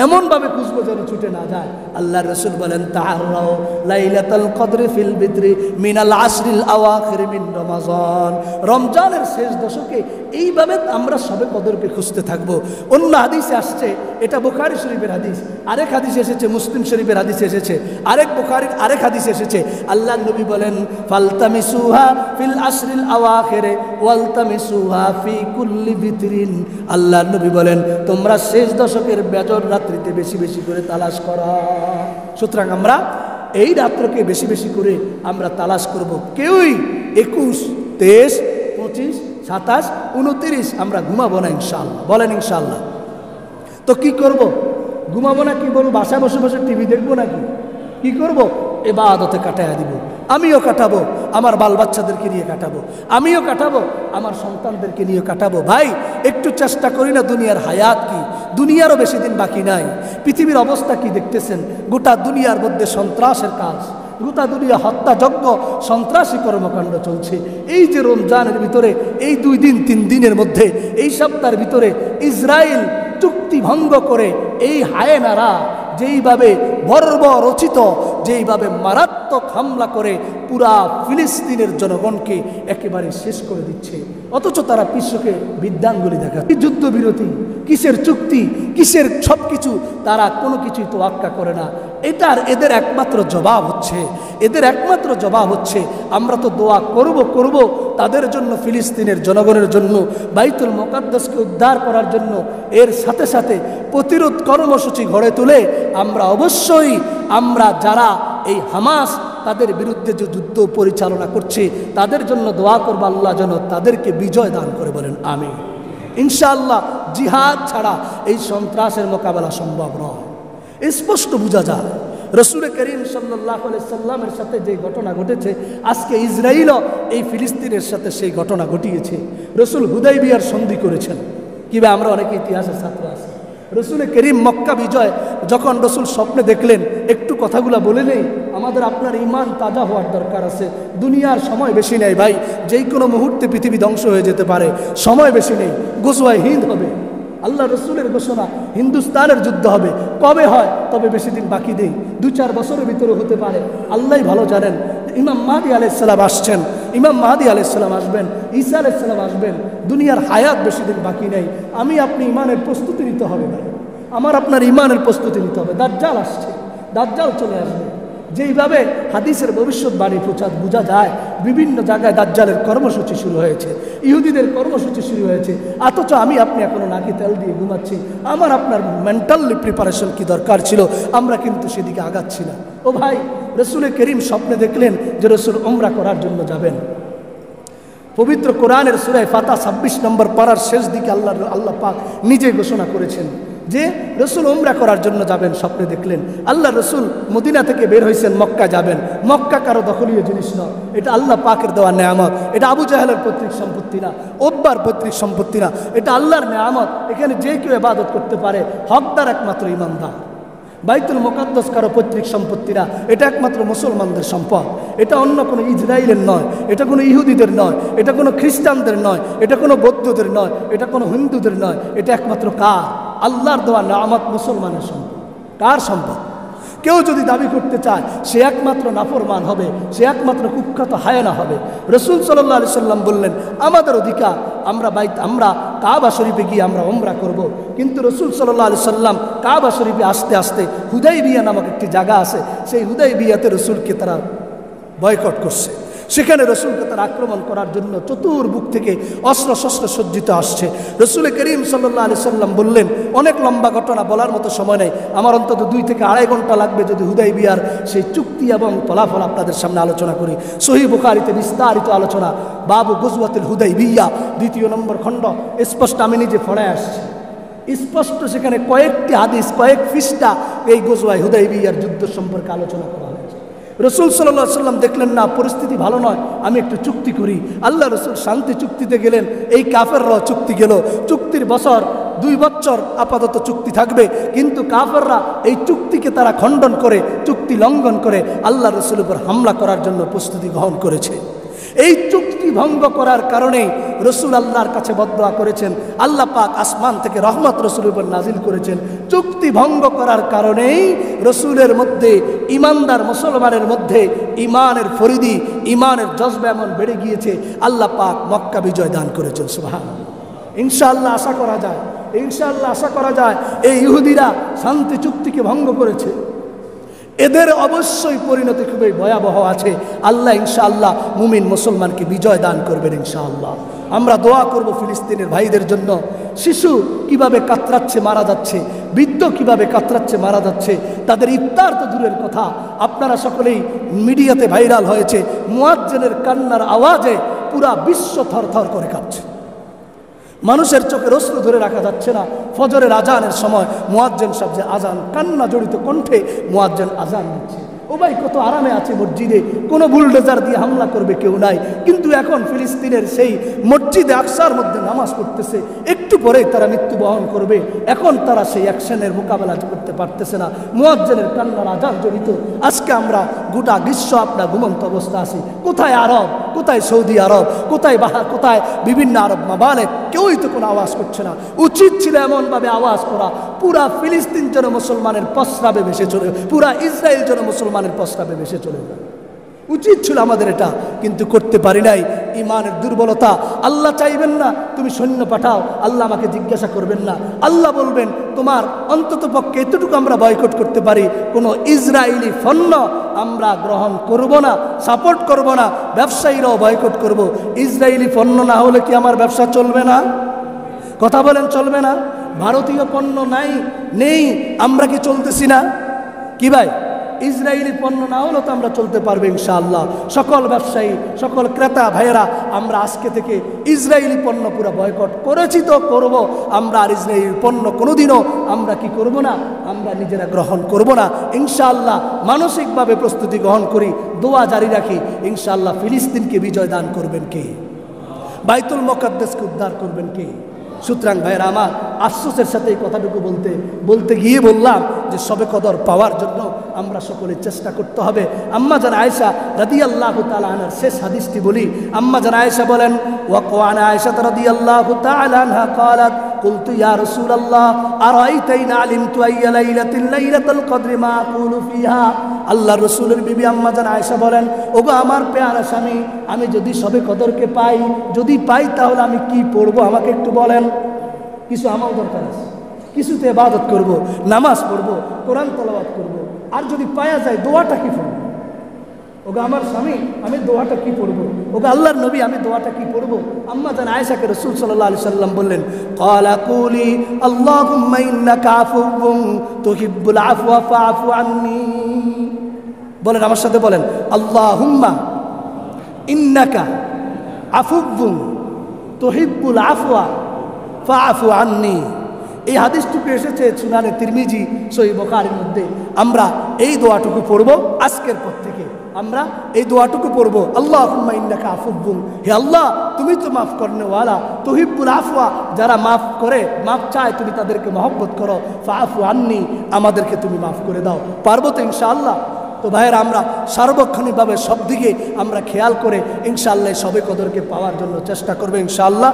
এমনভাবে খুঁজবো যেন ছুটে না যায়। আল্লাহ রসুল বলেন তাহাররাও লাইলাতুল কদরি ফিল বিদরি মিনাল আশরিল আওয়াখির মিন রমাজান। রমজানের শেষ দশকে এইভাবে আমরা সবে কদরকে খুঁজতে থাকবো। অন্য হাদিসে আসছে, এটা বুখারী শরীফের হাদিস, আরেক হাদিসে এসেছে মুসলিম শরীফের হাদিসে এসেছে, আরেক বুখারীর আরেক হাদিসে এসেছে। আল্লাহ নবী বলেন ফালতামিসুহা ফিল আশরিল আওয়াখির ওয়ালতামিসুহা ফি কুল্লি বিতরিন। আল্লাহ নবী বলেন তোমরা শেষ দশকের বেজর রাত্রিতে বেশি বেশি করে তালাশ করা। সুতরাং আমরা এই রাত্রকে বেশি বেশি করে আমরা তালাশ করব। কেউই 21, 23, 25, 27, 29 আমরা ঘুমাবো না ইনশাআল্লাহ। বলেন ইনশাআল্লাহ। তো কি করব? ঘুমাবো না, কি বলবো? বাসায় বসে বসে টিভি দেখবো নাকি? কি করব? ইবাদতে কাটায়া দিব। আমিও কাটাবো, আমার বাল বাচ্চাদেরকে নিয়ে কাটাবো, আমিও কাটাবো, আমার সন্তানদেরকে নিয়ে কাটাবো। ভাই একটু চেষ্টা করি না, দুনিয়ার হায়াত কি, দুনিয়ারও বেশি দিন বাকি নাই। পৃথিবীর অবস্থা কি দেখতেছেন? গোটা দুনিয়ার মধ্যে সন্ত্রাসের কাজ, গোটা দুনিয়া হত্যাযজ্ঞ, সন্ত্রাসী কর্মকাণ্ড চলছে। এই যে রমজানের ভিতরে এই 2 দিন 3 দিনের মধ্যে, এই সপ্তাহের ভিতরে ইসরায়েল চুক্তি ভঙ্গ করে এই হায়েনারা যেইভাবে বর্বরচিত, যেইভাবে মারাত্মক হামলা করে পুরা ফিলিস্তিনের জনগণকে একেবারে শেষ করে দিচ্ছে, অথচ তারা বিশ্বকে বিদ্যাঙ্গুলি দেখাচ্ছে। যুদ্ধবিরতি, কিসের চুক্তি, কিসের সব কিছু, তারা কোনো কিছুই তোয়াক্কা করে না। এদের একমাত্র জবাব হচ্ছে, আমরা তো দোয়া করব তাদের জন্য, ফিলিস্তিনের জনগণের জন্য, বাইতুল মুকাদ্দাসকে উদ্ধার করার জন্য। এর সাথে সাথে প্রতিরোধ কর্মসূচি গড়ে তুলে আমরা অবশ্যই যারা এই হামাস তাদের বিরুদ্ধে যে যুদ্ধ পরিচালনা করছে তাদের জন্য দোয়া করব, আল্লাহ যেন তাদেরকে বিজয় দান করে। বলেন আমিন। ইনশাআল্লাহ জিহাদ ছাড়া এই সন্ত্রাসের মোকাবেলা সম্ভব নয়। স্পষ্ট বোঝা যায় রসুল করিম সাল্লাল্লাহু আলাইহি সাল্লামের সাথে যে ঘটনা ঘটেছে, আজকে ইসরায়েলও এই ফিলিস্তিনের সাথে সেই ঘটনা ঘটিয়েছে। রসুল হুদাইবিয়ার সন্ধি করেছেন। কিভাবে? আমরা অনেকে ইতিহাসের ছাত্র আছি। রসুল করিম মক্কা বিজয় যখন রসুল স্বপ্নে দেখলেন, একটু কথাগুলো বলে নেই, আমাদের আপনার ঈমান তাজা হওয়ার দরকার আছে। দুনিয়ার সময় বেশি নেই ভাই, যেই কোনো মুহূর্তে পৃথিবী ধ্বংস হয়ে যেতে পারে, সময় বেশি নেই। গজওয়ায়ে হিন্দ হবে, আল্লাহ রসুলের ঘোষণা, হিন্দুস্তানের যুদ্ধ হবে। কবে হয়? তবে বেশি দিন বাকি নেই, 2-4 বছরের ভিতরে হতে পারে, আল্লাহ ভালো জানেন। ইমাম মাহদী আলাইহিস সালাম আসছেন, ইমাম মাহদী আলাইহিস সালাম আসবেন, ঈসা আলাইহিস সালাম আসবেন। দুনিয়ার হায়াত বেশি দিন বাকি নেই। আমি আপনি ইমানের প্রস্তুতি নিতে হবে ভাই, আমার আপনার ইমানের প্রস্তুতি নিতে হবে। দাজ্জাল আসছে, দাজ্জাল চলে আসবে। যেইভাবে হাদিসের ভবিষ্যৎবাণী বোঝা যায়, বিভিন্ন জায়গায় দাজ্জালের কর্মসূচি শুরু হয়েছে, ইহুদিদের কর্মসূচি শুরু হয়েছে, অথচ আমি আপনি এখনো নাকি তেল দিয়ে ঘুমাচ্ছি। আমার আপনার মেন্টালি প্রিপারেশন কি দরকার ছিল, আমরা কিন্তু সেদিকে আগাচ্ছি না। ও ভাই, রসুল করিম স্বপ্নে দেখলেন যে রসুল উমরা করার জন্য যাবেন। পবিত্র কোরআনের সূরা ফাতিহা 26 নম্বর পারার শেষ দিকে আল্লাহ পাক নিজে ঘোষণা করেছেন যে রসুল উমরা করার জন্য যাবেন। স্বপ্নে দেখলেন আল্লাহ রসুল মদিনা থেকে বের হয়েছেন, মক্কা যাবেন। মক্কা কারো দখলীয় জিনিস নয়, এটা আল্লাহ পাকের দেওয়া নেয়ামত। এটা আবু জাহেলের পৈতৃক সম্পত্তি না, ওব্বার পৈতৃক সম্পত্তি না, এটা আল্লাহর নেয়ামত। এখানে যে কেউ ইবাদত করতে পারে, হকদার একমাত্র ইমানদার। বাইতুল মুকাদ্দাস কারো পৈতৃক সম্পত্তি না, এটা একমাত্র মুসলমানদের সম্পদ। এটা অন্য কোনো ইসরায়েলের নয়, এটা কোনো ইহুদিদের নয়, এটা কোনো খ্রিস্টানদের নয়, এটা কোনো বৌদ্ধদের নয়, এটা কোনো হিন্দুদের নয়। এটা একমাত্র কার? আল্লাহর দেওয়া নেয়ামত, মুসলমানের সম্পদ। কার সম্পদ? কেউ যদি দাবি করতে চায় সে একমাত্র নাফরমান হবে, সে একমাত্র কুখ্যাত হায়না হবে। রসুল সাল্লাল্লাহু আলাইহি সাল্লাম বললেন আমাদের অধিকার, আমরা কাবা শরীফে গিয়ে আমরা উমরা করব। কিন্তু রসুল সাল্লাল্লাহু আলাইহি সাল্লাম কাবা শরীফে আসতে আসতে হুদাইবিয়া নামক একটি জায়গা আছে, সেই হুদাইবিয়াতে রসুলকে তারা বয়কট করছে। সেখানে রসুলকে তারা আক্রমণ করার জন্য চতুর্দিক থেকে অস্ত্র শস্ত্র সজ্জিত আসছে। রসুল করিম সাল্লাল্লাহু আলাইহি সাল্লাম বললেন, অনেক লম্বা ঘটনা, বলার মতো সময় নেই, আমার অন্তত 2 থেকে 2.5 ঘন্টা লাগবে যদি হুদাইবিয়ার সেই চুক্তি এবং ফলাফল আপনাদের সামনে আলোচনা করি। সহিহ বুখারীতে বিস্তারিত আলোচনা, বাবু গজওয়াতুল হুদাইবিয়া 2 নম্বর খণ্ড, স্পষ্ট আমি নিজে পড়ে আসছি, স্পষ্ট সেখানে কয়েকটি হাদিস, কয়েক পৃষ্ঠা এই গজওয়ায়ে হুদাইবিয়ার যুদ্ধ সম্পর্কে আলোচনা করা হয়েছে। রসুল সাল্লাল্লাহু আলাইহি সাল্লাম দেখলেন না পরিস্থিতি ভালো নয়, আমি একটু চুক্তি করি। আল্লাহ রসুল শান্তি চুক্তিতে গেলেন, এই কাফেররা চুক্তি গেল, চুক্তির বছর 2 বছর আপাতত চুক্তি থাকবে, কিন্তু কাফেররা এই চুক্তিকে তারা খণ্ডন করে, চুক্তি লঙ্ঘন করে আল্লাহ রসুলের উপর হামলা করার জন্য প্রস্তুতি গ্রহণ করেছে। এই চুক্তি ভঙ্গ করার কারণেই রসুল আল্লাহর কাছে বদদোয়া করেছেন, আল্লাহ পাক আসমান থেকে রহমত রসুলের উপর নাজিল করেছেন। চুক্তি ভঙ্গ করার কারণেই রসুলের মধ্যে, ইমানদার মুসলমানের মধ্যে ইমানের ফরিদি, ইমানের জজবা এমন বেড়ে গিয়েছে, আল্লাহ পাক মক্কা বিজয় দান করেছেন। সুবহানাল্লাহ। ইনশাআল্লাহ আশা করা যায়, ইনশাআল্লাহ আশা করা যায় এই ইহুদিরা শান্তি চুক্তিকে ভঙ্গ করেছে, এদের অবশ্যই পরিণতি খুবই ভয়াবহ আছে। আল্লাহ ইনশাআল্লাহ মুমিন মুসলমানকে বিজয় দান করবেন ইনশাআল্লাহ। আমরা দোয়া করব ফিলিস্তিনের ভাইদের জন্য। শিশু কিভাবে কাতরাচ্ছে মারা যাচ্ছে, বৃদ্ধ কিভাবে কাতরাচ্ছে মারা যাচ্ছে, তাদের ইফতার তো দূরের কথা, আপনারা সকলেই মিডিয়াতে ভাইরাল হয়েছে, মুয়াজ্জিনের কান্নার আওয়াজে পুরা বিশ্ব থরথর করে কাঁপছে। মানুষের চোখের অশ্রু ধরে রাখা যাচ্ছে না। ফজরের আজানের সময় মুয়াজ্জিন সাহেব যে আজান, কান্না জড়িত কণ্ঠে মুয়াজ্জিন আজান দিচ্ছে, ও ভাই কত আরামে আছে মসজিদে, কোনো বুলডোজার দিয়ে হামলা করবে কেউ নাই, কিন্তু এখন ফিলিস্তিনের সেই মসজিদে আকসার মধ্যে নামাজ পড়তেছে, একটু পরেই তারা মৃত্যুবরণ করবে, এখন তারা সেই অ্যাকশনের মোকাবেলা করতে পারতেছে না। মুয়াজ্জিনের কান্নার আজান জড়িত আজকে আমরা গোটা বিশ্ব আপনার ঘুমন্ত অবস্থা আছি। কোথায় আরব, কোথায় সৌদি আরব, কোথায় কোথায় বিভিন্ন আরব মামালিক, কেউই তো কোনো আওয়াজ করছে না। উচিত ছিল এমনভাবে আওয়াজ করা, পুরা ফিলিস্তিন যেন মুসলমানের প্রস্রাবে ভেসে চলে, পুরা ইসরায়েল যেন মুসলমানের প্রস্রাবে ভেসে চলে যায়, উচিত ছিল আমাদের এটা, কিন্তু করতে পারি নাই। ইমানের দুর্বলতা। আল্লাহ চাইবেন না তুমি সৈন্য পাঠাও, আল্লাহ আমাকে জিজ্ঞাসা করবেন না, আল্লাহ বলবেন তোমার অন্তত পক্ষে এতটুকু আমরা বয়কট করতে পারি, কোনো ইসরায়েলি পণ্য আমরা গ্রহণ করব না, সাপোর্ট করব না, ব্যবসায়ীরাও বয়কট করব। ইসরায়েলি পণ্য না হলে কি আমার ব্যবসা চলবে না? কথা বলেন, চলবে না? ভারতীয় পণ্য নেই, আমরা কি চলতেছি না? কি ভাই, ইসরায়েলি পণ্য না হলেও তো আমরা চলতে পারবো ইনশাআল্লাহ। সকল ব্যবসায়ী, সকল ক্রেতা ভাইয়েরা, আমরা আজকে থেকে ইসরায়েলি পণ্য পুরো বয়কট করেছি, তো করব। আমরা আর ইসরায়েলি পণ্য কোনোদিনও আমরা কি করব না, আমরা নিজেরা গ্রহণ করব না ইনশাআল্লাহ। মানসিকভাবে প্রস্তুতি গ্রহণ করি, দোয়া জারি রাখি, ইনশাআল্লাহ ফিলিস্তিনকে বিজয় দান করবেন কে? বাইতুল মুকাদ্দাসকে উদ্ধার করবেন কে? সুতরাং ভাইয়েরা আমার, আফসোসের সাথে এই কথাটুকু বলতে গিয়ে বললাম যে সবে কদর পাওয়ার জন্য আমরা সকলে চেষ্টা করতে হবে। আম্মা জান আয়েশা রাদিয়াল্লাহু তাআলা আনহার শেষ হাদিসটি বলি। আম্মা জান আয়েশা বলেন, ওয়াকানা আয়েশা রাদিয়াল্লাহু তাআলা আনহা قالت قلت يا رسول الله أرأيت إن علمت أي ليلة ليلة القدر ما أقول فيها। আল্লাহ রসুলের বিবি আম্মা জান আয়েশা বলেন, ওগো আমার পেয়ারা স্বামী, আমি যদি সবে কদরকে পাই, তাহলে আমি কি পড়বো আমাকে একটু বলেন। কিছু আমার দরকার আছে, কিছুতে ইবাদত করব, নামাজ পড়ব, কোরআন তেলাওয়াত করব, আর যদি পাওয়া যায় দোয়াটা কি পড়ব? ওগো আমার স্বামী, আমি দোয়াটা কি পড়ব? ওগো আল্লাহর নবী, আমি দোয়াটা কি পড়ব? আম্মা জান আয়েশাকে রাসূল সাল্লাল্লাহু আলাইহি সাল্লাম বললেন, ক্বালা কুলি আল্লাহুম্মা ইন্নাকা আফুউন তুহিব্বুল আফওয়া ফাআফু আন্নী। বলেন আমার সাথে, বলেন আল্লাহুম্মা ইন্নাকা আফুউন তুহিব্বুল আফওয়া ফাআফু আন্নী। এই হাদিসটুকু এসেছে সুনানে তিরমিজি, সহিহ বুখারীর মধ্যে। আমরা এই দোয়াটুকু পড়ব আজকের পর থেকে, আমরা এই দোয়াটুকু পড়ব, আল্লাহুম্মা ইন্নাকা আফুউন, হে আল্লাহ তুমি তো মাফ করনেওয়ালা, তুহিব্বুল আফওয়া, যারা মাফ করে, মাফ চায়, তুমি তাদেরকে মহব্বত করো, ফাআফু আন্নী, আমাদেরকে তুমি মাফ করে দাও। পারবো তো ইনশাআল্লাহ? তো ভাইয়েরা, আমরা সার্বক্ষণিকভাবে সব দিকে আমরা খেয়াল করে ইনশাআল্লাহ সবে কদরকে পাওয়ার জন্য চেষ্টা করবো ইনশাআল্লাহ।